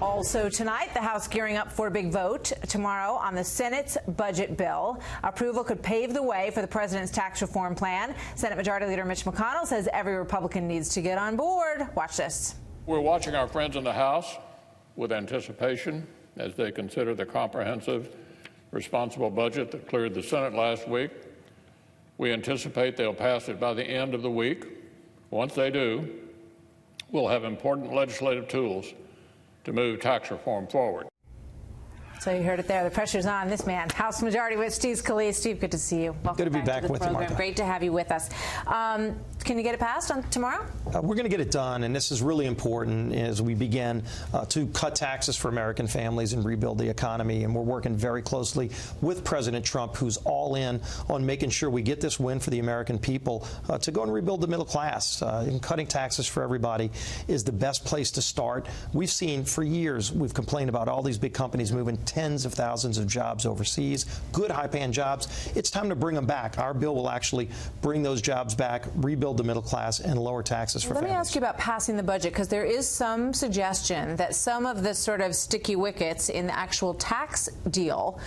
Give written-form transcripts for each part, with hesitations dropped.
Also tonight, the House gearing up for a big vote tomorrow on the Senate's budget bill. Approval could pave the way for the president's tax reform plan. Senate Majority Leader Mitch McConnell says every Republican needs to get on board. Watch this. We're watching our friends in the House with anticipation as they consider the comprehensive, responsible budget that cleared the Senate last week. We anticipate they'll pass it by the end of the week. Once they do, we'll have important legislative tools to move tax reform forward. So you heard it there. The pressure's on this man, House Majority Whip Steve Scalise. Steve, good to see you. Welcome good to be back to the with program. you, Martha. Great to have you with us. Can you get it passed on tomorrow? We're going to get it done, and this is really important as we begin to cut taxes for American families and rebuild the economy. And we're working very closely with President Trump, who's all in on making sure we get this win for the American people to go and rebuild the middle class. And cutting taxes for everybody is the best place to start. We've seen for years, we've complained about all these big companies moving tens of thousands of jobs overseas, good high-paying jobs. It's time to bring them back. Our bill will actually bring those jobs back, rebuild the middle class, and lower taxes for families. Let me ask you about passing the budget, because there is some suggestion that some of the sort of sticky wickets in the actual tax deal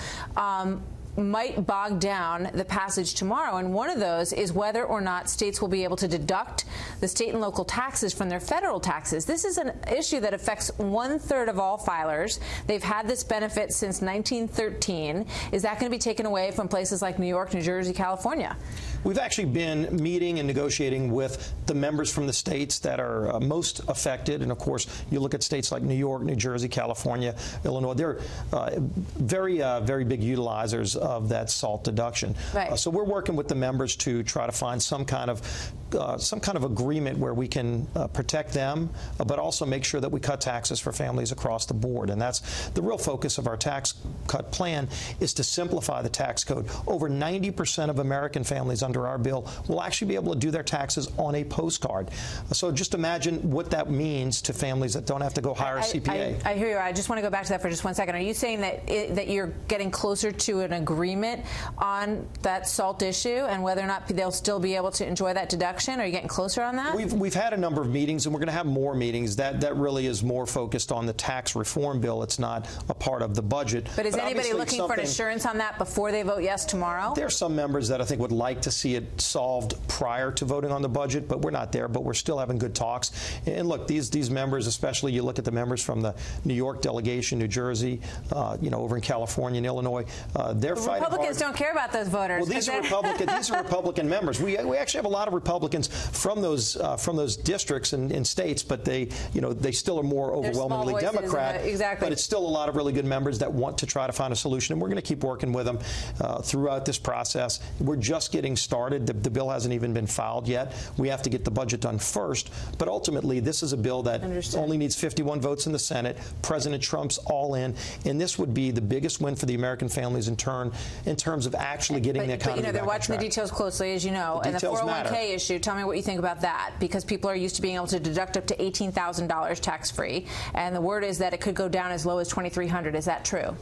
might bog down the passage tomorrow. And one of those is whether or not states will be able to deduct the state and local taxes from their federal taxes. This is an issue that affects 1/3 of all filers. They've had this benefit since 1913. Is that going to be taken away from places like New York, New Jersey, California? We've actually been meeting and negotiating with the members from the states that are most affected. And, of course, you look at states like New York, New Jersey, California, Illinois. They're very big utilizers of that SALT deduction. Right. So we're working with the members to try to find some kind of agreement where we can protect them, but also make sure that we cut taxes for families across the board. And that's the real focus of our tax cut plan, is to simplify the tax code. Over 90% of American families under our bill will actually be able to do their taxes on a postcard. So just imagine what that means to families that don't have to go hire a CPA. I hear you. I just want to go back to that for just 1 second. Are you saying that you're getting closer to an agreement on that SALT issue and whether or not they'll still be able to enjoy that deduction? Are you getting closer on that? We've had a number of meetings, and we're going to have more meetings. That really is more focused on the tax reform bill. It's not a part of the budget. But is anybody looking for an assurance on that before they vote yes tomorrow? There are some members that I think would like to see it solved prior to voting on the budget, but we're not there. But we're still having good talks. And look, these members, especially you look at the members from the New York delegation, New Jersey, over in California and Illinois, they're fighting hard. Republicans don't care about those voters. Well, these are Republican members. We actually have a lot of Republicans from those districts and states, but they still are more overwhelmingly Democrat. Exactly. But it's still a lot of really good members that want to try to find a solution, and we're going to keep working with them throughout this process. We're just getting started. The bill hasn't even been filed yet. We have to get the budget done first. But ultimately, this is a bill that only needs 51 votes in the Senate. President Trump's all in, and this would be the biggest win for the American families in terms of actually getting the economy back on track. They're watching the details closely, as you know, and the 401k issue. Tell me what you think about that, because people are used to being able to deduct up to $18,000 tax-free, and the word is that it could go down as low as $2,300. Is that true?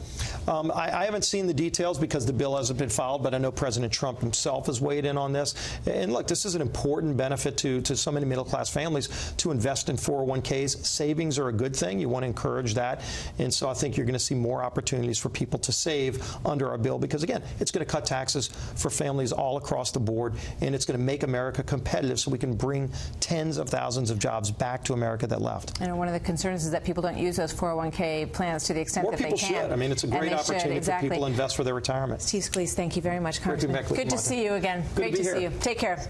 I haven't seen the details because the bill hasn't been filed, but I know President Trump himself has weighed in on this. And look, this is an important benefit to so many middle-class families to invest in 401ks. Savings are a good thing. You want to encourage that. And so I think you're going to see more opportunities for people to save under our bill because, again, it's going to cut taxes for families all across the board, and it's going to make America competitive so we can bring tens of thousands of jobs back to America that left. And one of the concerns is that people don't use those 401k plans to the extent that they can. More people should. I mean, it's a great opportunity for people to invest for their retirement. Steve Scalise, thank you very much, Congressman. Good to see you again. Great to see you. Take care.